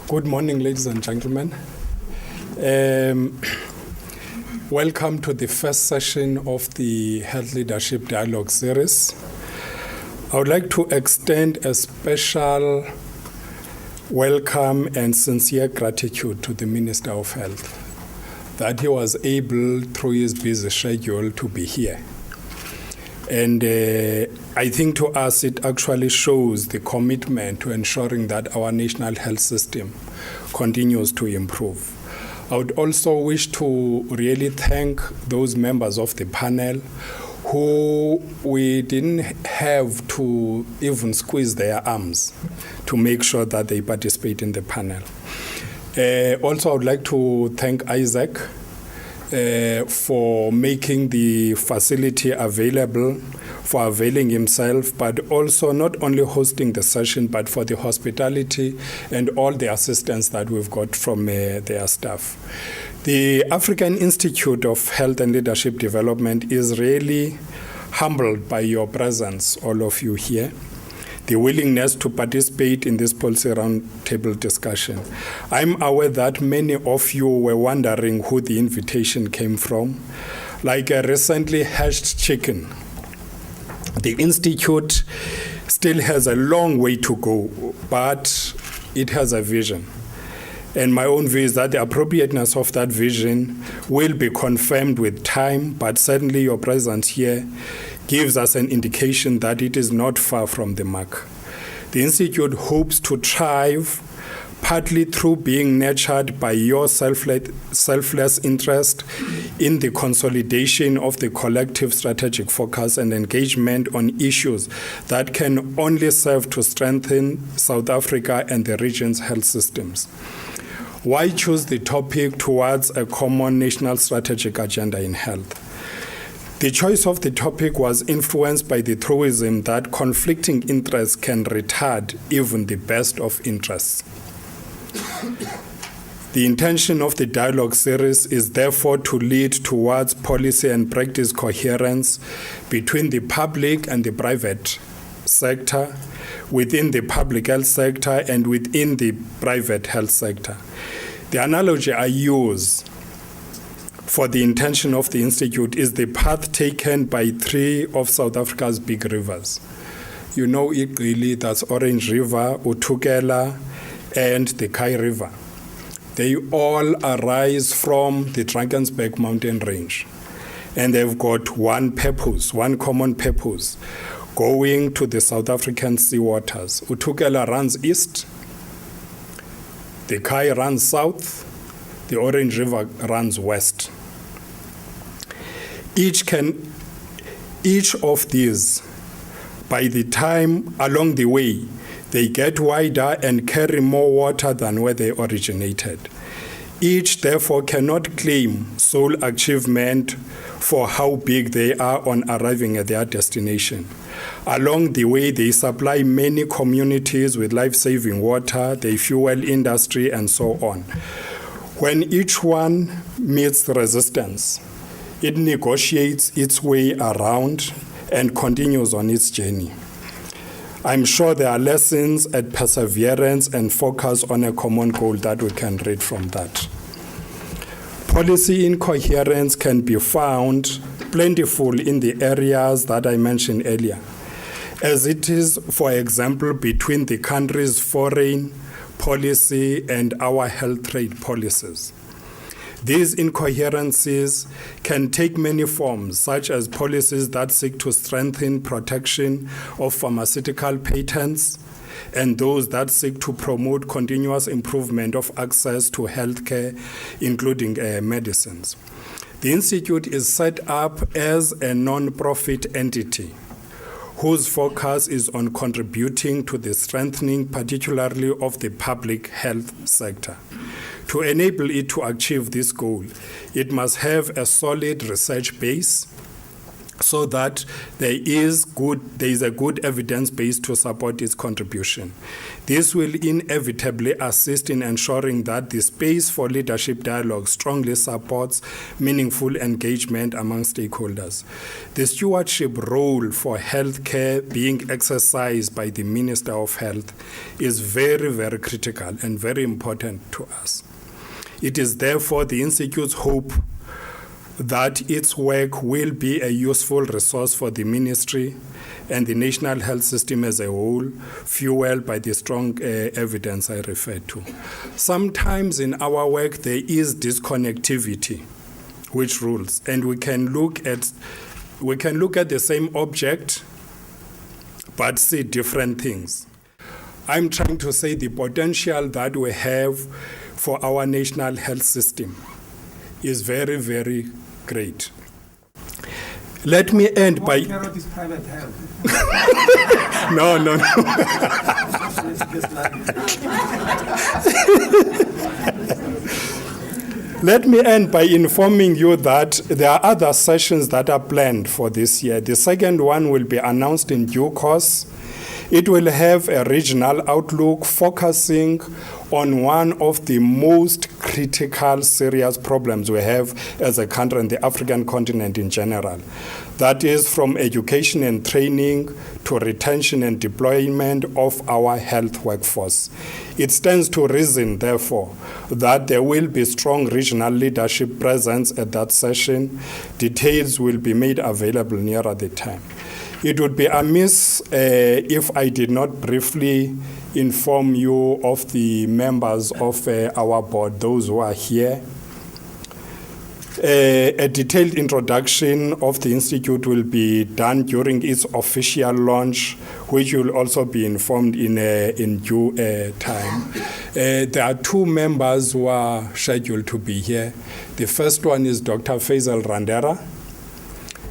Good morning, ladies and gentlemen. Welcome to the first session of the Health Leadership Dialogue series. I would like to extend a special welcome and sincere gratitude to the Minister of Health that he was able, through his busy schedule, to be here. And I think to us it actually shows the commitment to ensuring that our national health system continues to improve. I would also wish to really thank those members of the panel who we didn't have to even squeeze their arms to make sure that they participate in the panel. Also, I would like to thank Isaac for making the facility available, for availing himself, but also not only hosting the session, but for the hospitality and all the assistance that we've got from their staff. The African Institute of Health and Leadership Development is really humbled by your presence, all of you here, the willingness to participate in this policy roundtable discussion. I'm aware that many of you were wondering who the invitation came from. Like a recently hatched chicken, the Institute still has a long way to go, but it has a vision. And my own view is that the appropriateness of that vision will be confirmed with time, but certainly your presence here gives us an indication that it is not far from the mark. The Institute hopes to thrive partly through being nurtured by your selfless interest in the consolidation of the collective strategic focus and engagement on issues that can only serve to strengthen South Africa and the region's health systems. Why choose the topic towards a common national strategic agenda in health? The choice of the topic was influenced by the truism that conflicting interests can retard even the best of interests. The intention of the dialogue series is therefore to lead towards policy and practice coherence between the public and the private sector, within the public health sector and within the private health sector. The analogy I use for the intention of the Institute is the path taken by three of South Africa's big rivers. You know it really, that's Orange River, Utukela, and the Kai River. They all arise from the Drakensberg mountain range. And they've got one purpose, one common purpose, going to the South African sea waters. Utukela runs east, the Kai runs south, the Orange River runs west. Each of these, by the time along the way, they get wider and carry more water than where they originated. Each, therefore, cannot claim sole achievement for how big they are on arriving at their destination. Along the way, they supply many communities with life-saving water, they fuel industry, and so on. When each one meets resistance, it negotiates its way around and continues on its journey. I'm sure there are lessons at perseverance and focus on a common goal that we can read from that. Policy incoherence can be found plentiful in the areas that I mentioned earlier, as it is, for example, between the country's foreign policy and our health trade policies. These incoherencies can take many forms, such as policies that seek to strengthen protection of pharmaceutical patents and those that seek to promote continuous improvement of access to healthcare, including medicines. The Institute is set up as a non-profit entity whose focus is on contributing to the strengthening, particularly of the public health sector. To enable it to achieve this goal, it must have a solid research base, so that there is a good evidence base to support its contribution. This will inevitably assist in ensuring that the space for leadership dialogue strongly supports meaningful engagement among stakeholders. The stewardship role for healthcare being exercised by the Minister of Health is very, very critical and very important to us. It is therefore the Institute's hope that its work will be a useful resource for the ministry and the national health system as a whole, fueled by the strong evidence I referred to. Sometimes in our work there is disconnectivity, which rules, and we can look at the same object but see different things. I'm trying to say the potential that we have for our national health system is very, very great. Let me end by... Is private health. No. Let me end by informing you that there are other sessions that are planned for this year. The second one will be announced in due course. It will have a regional outlook focusing on one of the most critical, serious problems we have as a country and the African continent in general. That is from education and training to retention and deployment of our health workforce. It stands to reason, therefore, that there will be strong regional leadership presence at that session. Details will be made available nearer the time. It would be amiss if I did not briefly inform you of the members of our board, those who are here. A detailed introduction of the Institute will be done during its official launch, which will also be informed in due time. There are two members who are scheduled to be here. The first one is Dr. Faisal Randera,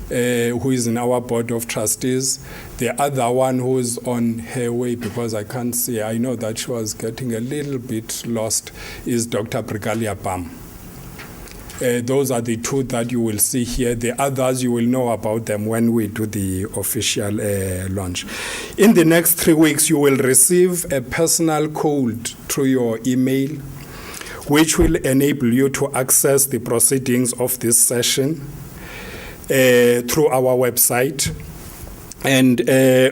who is in our board of trustees. The other one who is on her way, because I can't see, I know that she was getting a little bit lost, is Dr. Brigalia Bam. Those are the two that you will see here. The others, you will know about them when we do the official launch. In the next 3 weeks, you will receive a personal code through your email, which will enable you to access the proceedings of this session through our website. And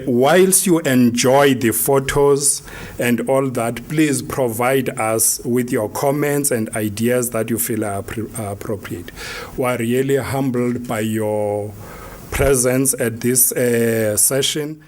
whilst you enjoy the photos and all that, please provide us with your comments and ideas that you feel are appropriate. We are really humbled by your presence at this session.